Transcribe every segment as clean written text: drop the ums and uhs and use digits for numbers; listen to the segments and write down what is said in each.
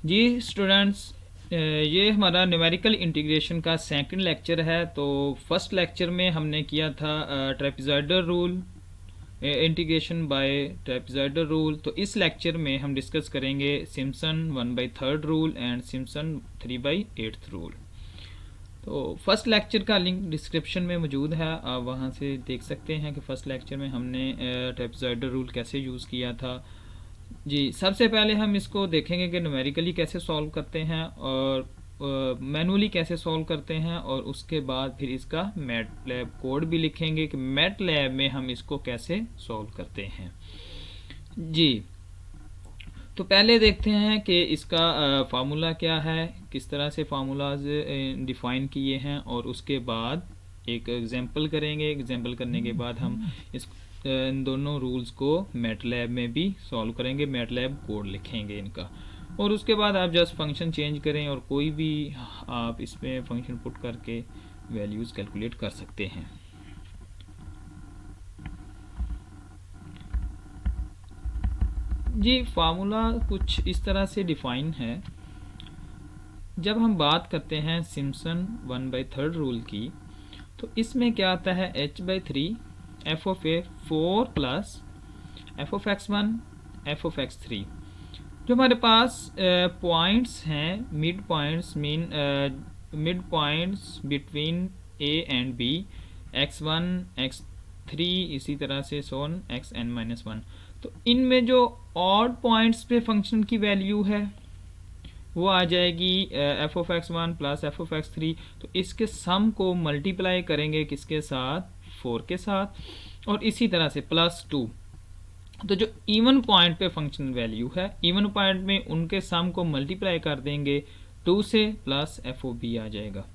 जी students, ये हमारा numerical integration का सेकंड लेक्चर है। तो फर्स्ट लेक्चर में हमने किया था trapezoidal rule, integration by trapezoidal rule. तो इस लेक्चर में हम डिस्कस करेंगे Simpson 1/3 rule and Simpson 3/8 rule. तो फर्स्ट लेक्चर का लिंक डिस्क्रिप्शन में मौजूद है, आप वहाँ से देख सकते हैं कि फर्स्ट लेक्चर में हमने ट्रेपेजॉइडल रूल कैसे यूज़ किया था। जी, सबसे पहले हम इसको देखेंगे कि न्यूमेरिकली कैसे सॉल्व करते हैं और मैनुअली कैसे सॉल्व करते हैं, और उसके बाद फिर इसका मैटलैब कोड भी लिखेंगे कि मैटलैब में हम इसको कैसे सॉल्व करते हैं। जी, तो पहले देखते हैं कि इसका फार्मूला क्या है, किस तरह से फार्मूलाज डिफ़ाइन किए हैं, और उसके बाद एक एग्जांपल करेंगे। एग्जांपल करने के बाद हम इस इन दोनों रूल्स को मैटलैब में भी सॉल्व करेंगे, मैटलैब कोड लिखेंगे इनका, और उसके बाद आप जस्ट फंक्शन चेंज करें और कोई भी आप इसमें फंक्शन पुट करके वैल्यूज़ कैलकुलेट कर सकते हैं। जी, फार्मूला कुछ इस तरह से डिफ़ाइन है। जब हम बात करते हैं सिम्पसन 1/3 रूल की, तो इसमें क्या आता है, h/3 f of A 4 plus f of x1 f of x3। जो हमारे पास पॉइंट्स हैं, mid points mean mid points between a and b, x1 x3 इसी तरह से सोन xn-1। तो इनमें जो ऑड पॉइंट्स पे फंक्शन की वैल्यू है वो आ जाएगी f of x1 plus f of x3। तो इसके सम को मल्टीप्लाई करेंगे किसके साथ, 4 के साथ, और इसी तरह से प्लस 2। तो जो इवन पॉइंट पे फंक्शन वैल्यू है, इवन पॉइंट में उनके सम को मल्टीप्लाई कर देंगे 2 से, प्लस एफ ओ बी आ जाएगा।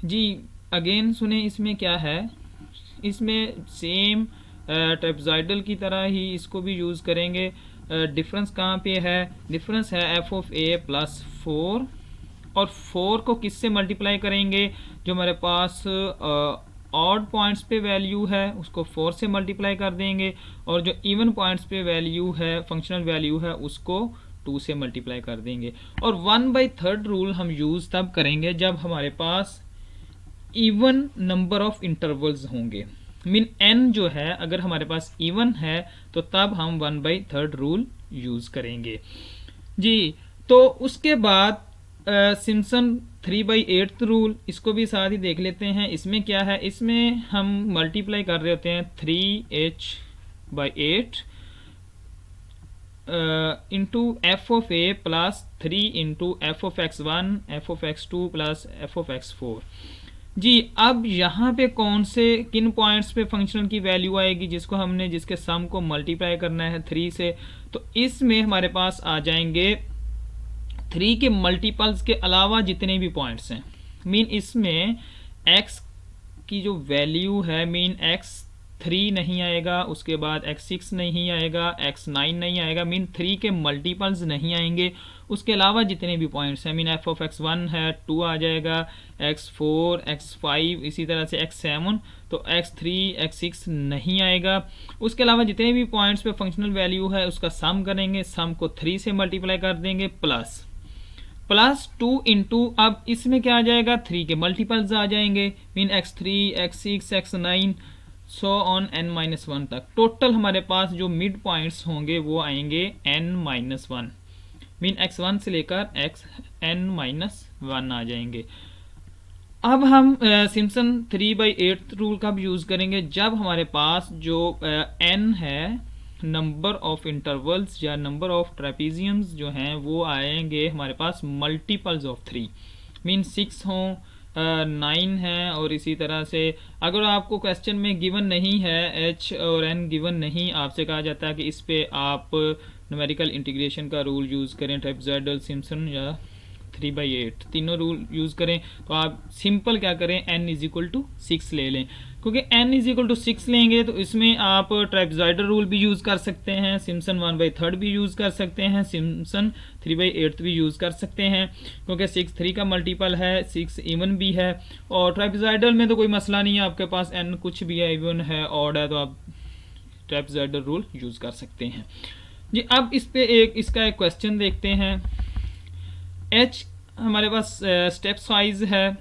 जी अगेन सुने, इसमें क्या है, इसमें सेम ट्रेपेजॉइडल की तरह ही इसको भी यूज़ करेंगे। डिफरेंस कहाँ पे है, डिफरेंस है एफ ऑफ ए प्लस 4, और 4 को किससे मल्टीप्लाई करेंगे, जो हमारे पास ऑड पॉइंट्स पे वैल्यू है उसको 4 से मल्टीप्लाई कर देंगे, और जो इवन पॉइंट्स पे वैल्यू है, फंक्शनल वैल्यू है, उसको 2 से मल्टीप्लाई कर देंगे। और 1/3 रूल हम यूज़ तब करेंगे जब हमारे पास इवन नंबर ऑफ इंटरवल्स होंगे। मीन n जो है अगर हमारे पास इवन है तो तब हम 1/3 रूल यूज़ करेंगे। जी, तो उसके बाद सिम्पसन 3/8 रूल, इसको भी साथ ही देख लेते हैं। इसमें क्या है, इसमें हम मल्टीप्लाई कर रहे होते हैं 3h/8 into F of A plus 3 into F of x1 F of x2 plus F of x4। जी, अब यहाँ पे कौन से किन पॉइंट्स पे फंक्शन की वैल्यू आएगी जिसको हमने जिसके सम को मल्टीप्लाई करना है 3 से। तो इसमें हमारे पास आ जाएंगे 3 के मल्टीपल्स के अलावा जितने भी पॉइंट्स हैं। मीन इसमें x की जो वैल्यू है, मीन x3 नहीं आएगा, उसके बाद x6 नहीं आएगा, x9 नहीं आएगा, मीन 3 के मल्टीपल्स नहीं आएंगे। उसके अलावा जितने भी पॉइंट्स हैं, मीन एफ ऑफ x1 है 2 आ जाएगा, x4 x5 इसी तरह से x7, तो x3 x6 नहीं आएगा। उसके अलावा जितने भी पॉइंट्स पे फंक्शनल वैल्यू है उसका सम करेंगे, सम को 3 से मल्टीप्लाई कर देंगे, प्लस 2 इंटू, अब इसमें क्या आ जाएगा, 3 के मल्टीपल्स आ जाएंगे, mean x3 x6 x9 so on n-1 तक। टोटल हमारे पास जो मिड पॉइंट्स होंगे वो आएंगे n-1, मीन x1 से लेकर xn-1 आ जाएंगे। अब हम सिम्पसन 3/8 रूल का भी यूज़ करेंगे जब हमारे पास जो n है, नंबर ऑफ इंटरवल्स या नंबर ऑफ ट्रेपेजियम्स जो हैं वो आएंगे हमारे पास मल्टीपल्स ऑफ 3, मीन 6 हों, 9 है, और इसी तरह से अगर आपको क्वेश्चन में गिवन नहीं है h और n गिवन नहीं, आपसे कहा जाता है कि इस पे आप न्यूमेरिकल इंटीग्रेशन का रूल यूज़ करें, ट्रेपेजॉइडल, सिम्पसन या 3/8 तीनों रूल यूज़ करें, तो आप सिंपल क्या करें, n=6 ले लें, क्योंकि n=6 लेंगे तो इसमें आप ट्रेपेजॉइडल रूल भी यूज़ कर सकते हैं, सिम्पसन 1/3 भी यूज़ कर सकते हैं, सिम्पसन 3/8 भी यूज़ कर सकते हैं, क्योंकि 6 3 का मल्टीपल है, 6 इवन भी है। और ट्रेपेजॉइडल में तो कोई मसला नहीं है, आपके पास n कुछ भी है, इवन है, ऑड है, तो आप ट्रेपेजॉइडल रूल यूज़ कर सकते हैं। जी, अब इस पे इसका एक क्वेश्चन देखते हैं। एच हमारे पास स्टेप साइज है,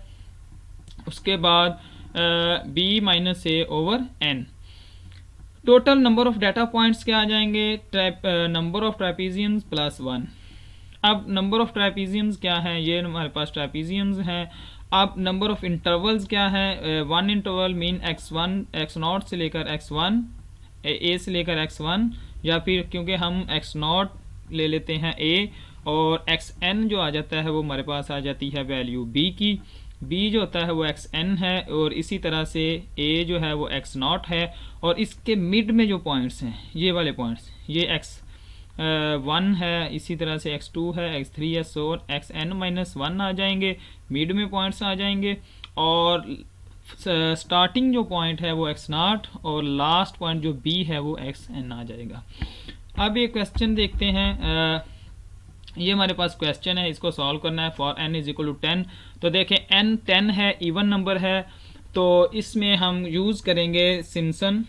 उसके बाद B minus A over N. Total number of data points क्या आ जाएंगे, नंबर ऑफ ट्रेपीजियम्स प्लस 1। अब नंबर ऑफ ट्रेपीजियम्स क्या है, ये हमारे पास ट्रेपीजियम्स हैं। अब नंबर ऑफ इंटरवल्स क्या है, 1 इंटरवल मीन x1 x0 से लेकर x1, ए से लेकर x1, या फिर क्योंकि हम x0 ले लेते हैं a, और xn जो आ जाता है वो हमारे पास आ जाती है वैल्यू b की। b जो होता है वो xn है, और इसी तरह से a जो है वो x0 है, और इसके मिड में जो पॉइंट्स हैं ये वाले पॉइंट्स, ये x1 है, इसी तरह से x2 है, x3 है, सो xn-1 आ जाएंगे, मिड में पॉइंट्स आ जाएंगे, और स्टार्टिंग जो पॉइंट है वो x0 और लास्ट पॉइंट जो b है वो xn आ जाएगा। अब ये क्वेश्चन देखते हैं, ये हमारे पास क्वेश्चन है, इसको सॉल्व करना है। For n is equal to 10, तो देखें n 10 है, इवन नंबर है, तो इसमें हम यूज़ करेंगे सिम्पसन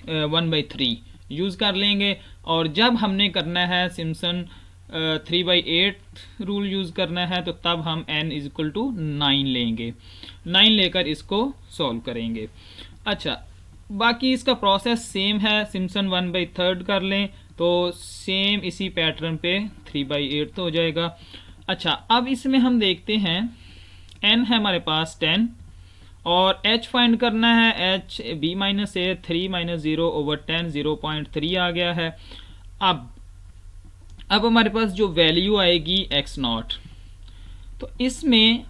1/3 यूज़ कर लेंगे। और जब हमने करना है सिम्पसन 3/8 रूल यूज़ करना है, तो तब हम n इज इक्वल टू 9 लेंगे, 9 लेकर इसको सॉल्व करेंगे। अच्छा, बाकी इसका प्रोसेस सेम है, सिम्पसन 1/3 कर लें तो सेम इसी पैटर्न पे 3/8 हो जाएगा। अच्छा, अब इसमें हम देखते हैं n है हमारे पास 10, और h फाइंड करना है, h b माइनस ए 3 माइनस 0 ओवर 10, 0.3 आ गया है। अब हमारे पास जो वैल्यू आएगी x0, तो इसमें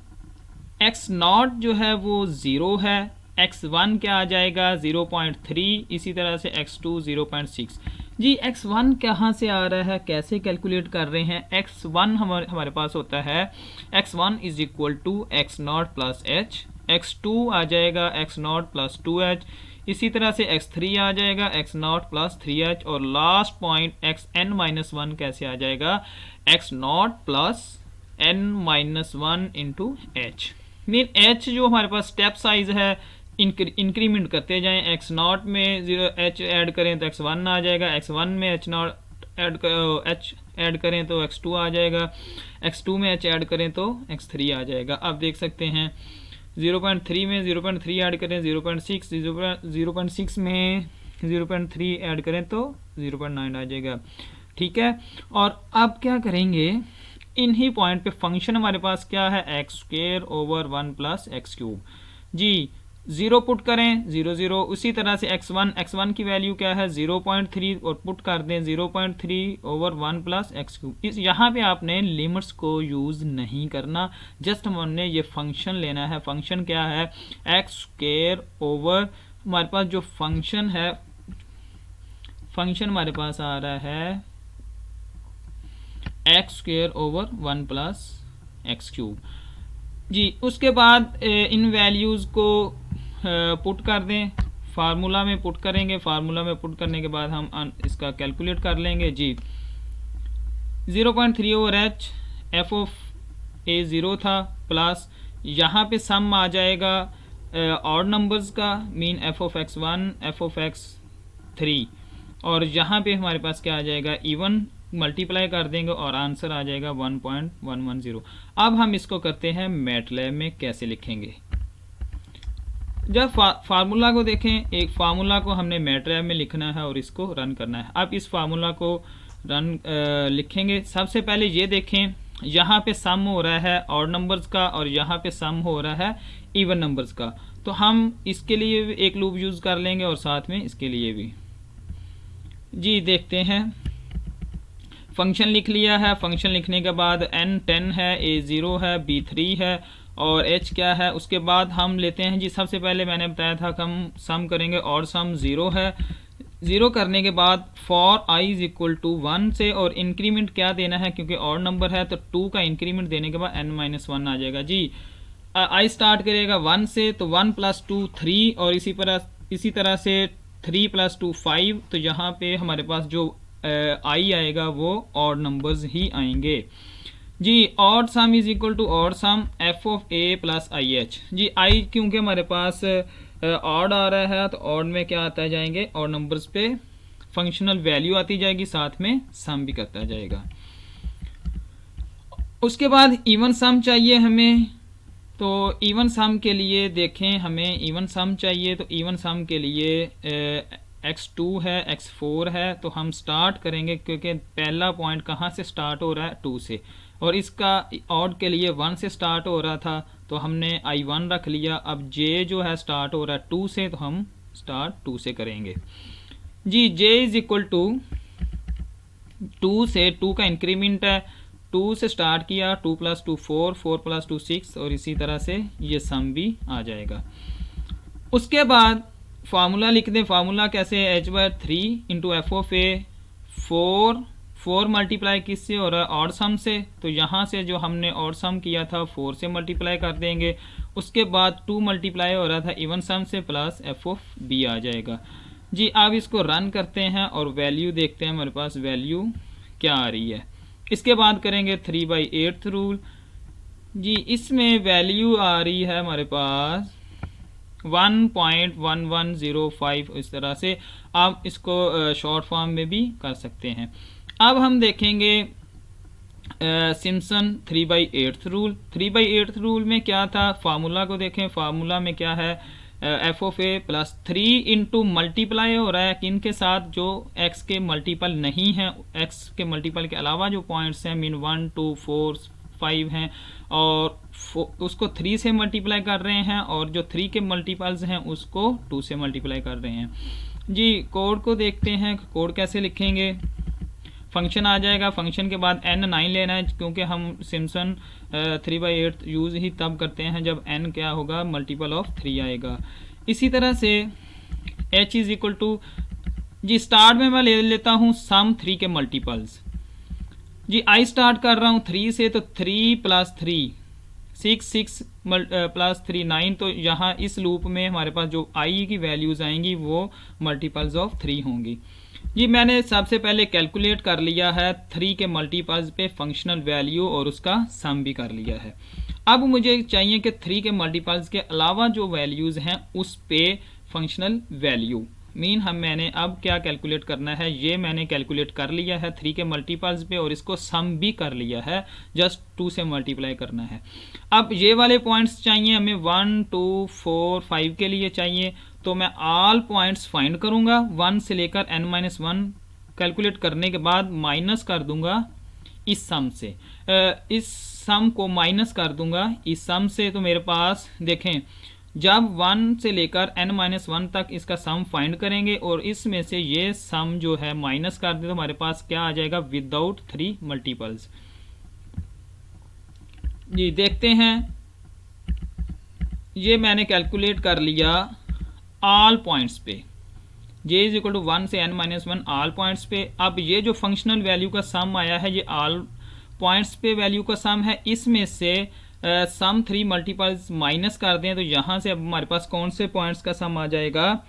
x0 जो है वो 0 है, x1 क्या आ जाएगा 0.3, इसी तरह से x2 0.6। जी x1 कहाँ से आ रहा है, कैसे कैलकुलेट कर रहे हैं, x1 हमारे पास होता है x1 is equal to x0 plus h, x2 आ जाएगा x0 प्लस 2h, इसी तरह से x3 आ जाएगा x0 प्लस 3h, और लास्ट पॉइंट xn-1 कैसे आ जाएगा x0 plus n-1 into h। Mean h जो हमारे पास स्टेप साइज है इंक्रीमेंट करते जाएं, x0 में 0h ऐड करें तो x1 आ जाएगा, x1 में h0 ऐड करें तो x2 आ जाएगा, x2 में h ऐड करें तो x3 आ जाएगा। अब देख सकते हैं 0.3 में 0.3 ऐड करें 0.6, 0.6 में 0.3 ऐड करें तो 0.9 आ जाएगा। ठीक है, और अब क्या करेंगे, इन्हीं पॉइंट पे फंक्शन हमारे पास क्या है, x square over 1 plus x cube. जी 0 पुट करें 0 0, उसी तरह से x1 की वैल्यू क्या है 0.3, और पुट कर दें 0.3 ओवर 1 प्लस एक्स क्यूब। इस यहाँ पे आपने लिमिट्स को यूज़ नहीं करना, जस्ट हमने ये फंक्शन लेना है। फंक्शन क्या है, एक्स स्क्वायर ओवर, हमारे पास जो फंक्शन है, फंक्शन हमारे पास आ रहा है x square over 1 plus x cube. जी उसके बाद इन वैल्यूज़ को पुट कर दें, फार्मूला में पुट करेंगे, फार्मूला में पुट करने के बाद हम इसका कैलकुलेट कर लेंगे। जी 0.3 ओवर h एफ ऑफ ए 0 था, प्लस यहाँ पे सम आ जाएगा ऑड नंबर्स का, mean F of x1 F of x3, और यहाँ पे हमारे पास क्या आ जाएगा इवन, मल्टीप्लाई कर देंगे और आंसर आ जाएगा 1.110। अब हम इसको करते हैं मैटलैब में कैसे लिखेंगे। जब फार्मूला को देखें, एक फार्मूला को हमने मैटलैब में लिखना है और इसको रन करना है। अब इस फार्मूला को रन लिखेंगे। सबसे पहले ये देखें, यहाँ पे सम हो रहा है ऑड नंबर्स का और यहाँ पे सम हो रहा है इवन नंबर्स का, तो हम इसके लिए भी एक लूप यूज़ कर लेंगे और साथ में इसके लिए भी। जी देखते हैं, फंक्शन लिख लिया है। फंक्शन लिखने के बाद n 10 है, a 0 है, b 3 है और h क्या है। उसके बाद हम लेते हैं जी, सबसे पहले मैंने बताया था कि हम सम करेंगे और सम 0 है। 0 करने के बाद for i is equal to 1 से, और इंक्रीमेंट क्या देना है क्योंकि ऑड नंबर है तो 2 का इंक्रीमेंट देने के बाद n-1 आ जाएगा। जी i स्टार्ट करेगा 1 से, तो 1 + 2 3, और इसी तरह से 3 + 2 5, तो यहाँ पे हमारे पास जो i आएगा वो ऑड नंबर्स ही आएंगे। जी odd sum is equal to odd sum F of A plus I H. जी i क्योंकि हमारे पास ऑड आ रहा है तो ऑड में क्या आता जाएंगे, ऑड नंबर्स पे फंक्शनल वैल्यू आती जाएगी, साथ में सम भी करता जाएगा। उसके बाद इवन सम चाहिए हमें। तो इवन सम के लिए देखें, हमें इवन सम चाहिए। तो इवन सम के लिए x2 है, x4 है। तो हम स्टार्ट करेंगे, क्योंकि पहला पॉइंट कहाँ से स्टार्ट हो रहा है, 2 से, और इसका ऑड के लिए 1 से स्टार्ट हो रहा था, तो हमने I1 रख लिया। अब j जो है स्टार्ट हो रहा है 2 से, तो हम स्टार्ट 2 से करेंगे जी। j इज इक्वल टू 2 से, 2 का इंक्रीमेंट है, 2 से स्टार्ट किया, 2 + 2 4, 4 + 2 6, और इसी तरह से ये सम भी आ जाएगा। उसके बाद फार्मूला लिख दें। फार्मूला कैसे है, h/3 into F of A. 4 multiply किससे हो रहा है, ऑड सम से। तो यहाँ से जो हमने ऑड सम किया था 4 से मल्टीप्लाई कर देंगे। उसके बाद 2 मल्टीप्लाई हो रहा था इवन सम से, प्लस एफ ऑफ बी आ जाएगा जी। अब इसको रन करते हैं और वैल्यू देखते हैं हमारे पास वैल्यू क्या आ रही है। इसके बाद करेंगे 3/8 रूल जी। इसमें वैल्यू आ रही है हमारे पास 1.1105। इस तरह से आप इसको शॉर्ट फॉर्म में भी कर सकते हैं। अब हम देखेंगे सिम्पसन 3/8 रूल। 3/8 रूल में क्या था, फार्मूला को देखें। फार्मूला में क्या है, F of A plus 3 into multiply हो रहा है किन के साथ, जो एक्स के मल्टीपल नहीं है। एक्स के मल्टीपल के अलावा जो पॉइंट्स हैं, मीन 1 2 4 5 हैं, और उसको 3 से मल्टीप्लाई कर रहे हैं, और जो 3 के मल्टीपल्स हैं उसको 2 से मल्टीप्लाई कर रहे हैं जी। कोड को देखते हैं, कोड कैसे लिखेंगे। फंक्शन आ जाएगा, फंक्शन के बाद n9 लेना है, क्योंकि हम सिम्पसन 3/8 यूज़ ही तब करते हैं जब n क्या होगा, मल्टीपल ऑफ 3 आएगा। इसी तरह से h इज इक्वल टू जी, स्टार्ट में मैं ले लेता हूँ सम 3 के मल्टीपल्स जी। आई स्टार्ट कर रहा हूँ 3 से, तो 3 + 3 6, 6 + 3 9। तो यहाँ इस लूप में हमारे पास जो आई की वैल्यूज़ आएंगी वो मल्टीपल्स ऑफ 3 होंगी जी। मैंने सबसे पहले कैलकुलेट कर लिया है 3 के मल्टीपल्स पे फंक्शनल वैल्यू, और उसका सम भी कर लिया है। अब मुझे चाहिए कि 3 के मल्टीपल्स के अलावा जो वैल्यूज़ हैं उस पे फंक्शनल वैल्यू, मीन मैंने अब क्या कैलकुलेट करना है, ये मैंने कैलकुलेट कर लिया है 3 के मल्टीपल्स पे, और इसको सम भी कर लिया है, जस्ट 2 से मल्टीप्लाई करना है। अब ये वाले पॉइंट्स चाहिए हमें 1 2 4 5 के लिए चाहिए। तो मैं ऑल पॉइंट्स फाइंड करूंगा 1 से लेकर n-1 कैलकुलेट करने के बाद माइनस कर दूंगा इस सम से, इस सम को माइनस कर दूंगा इस सम से। तो मेरे पास देखें, जब 1 से लेकर n-1 तक इसका सम फाइंड करेंगे, और इसमें से ये सम जो है माइनस कर दे, तो हमारे पास क्या आ जाएगा, विदाउट 3 मल्टीपल्स जी। देखते हैं, ये मैंने कैलकुलेट कर लिया ऑल पॉइंट्स पे, j इज इक्वल टू 1 से n-1 ऑल पॉइंट्स पे। अब ये जो फंक्शनल वैल्यू का सम आया है, ये ऑल पॉइंट्स पे वैल्यू का सम है। इसमें से सम 3 मल्टीपल्स माइनस कर दें, तो यहाँ से अब हमारे पास कौन से पॉइंट्स का सम आ जाएगा,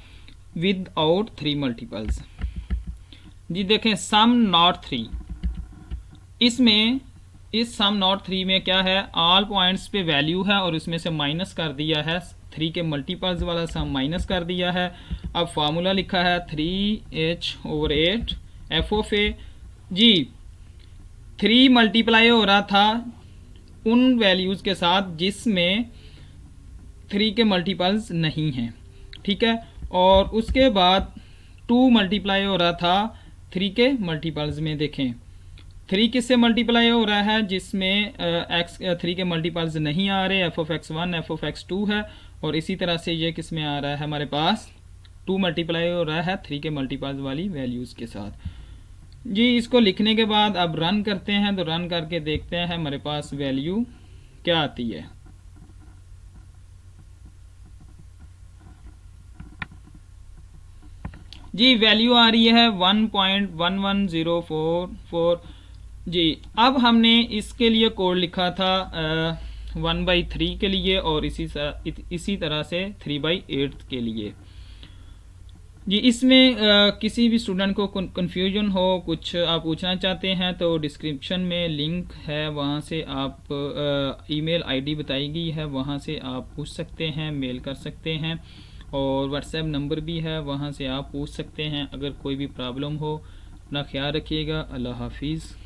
विद आउट 3 मल्टीपल्स जी। देखें सम नॉट 3, इसमें इस सम नॉट 3 में क्या है, ऑल पॉइंट्स पे वैल्यू है, और इसमें से माइनस कर दिया है 3 के मल्टीपल्स वाला सम माइनस कर दिया है। अब फार्मूला लिखा है 3h/8 एफ ऑफ ए जी। 3 मल्टीप्लाई हो रहा था उन वैल्यूज़ के साथ जिसमें 3 के मल्टीपल्स नहीं हैं, ठीक है। और उसके बाद 2 मल्टीप्लाई हो रहा था 3 के मल्टीपल्स में। देखें 3 किससे मल्टीप्लाई हो रहा है, जिसमें x 3 के मल्टीपल्स नहीं आ रहे, f(x1) f(x2) है। और इसी तरह से ये किस में आ रहा है, हमारे पास 2 मल्टीप्लाई हो रहा है 3 के मल्टीपल्स वाली वैल्यूज़ के साथ जी। इसको लिखने के बाद अब रन करते हैं, तो रन करके देखते हैं हमारे पास वैल्यू क्या आती है जी। वैल्यू आ रही है 1.11044 जी। अब हमने इसके लिए कोड लिखा था 1/3 के लिए, और इसी तरह से 3/8 के लिए जी। इसमें किसी भी स्टूडेंट को कन्फ्यूजन हो, कुछ आप पूछना चाहते हैं, तो डिस्क्रिप्शन में लिंक है, वहाँ से आप ईमेल आईडी बताई गई है, वहाँ से आप पूछ सकते हैं, मेल कर सकते हैं, और व्हाट्सएप नंबर भी है, वहाँ से आप पूछ सकते हैं अगर कोई भी प्रॉब्लम हो। अपना ख्याल रखिएगा। अल्लाह हाफिज़।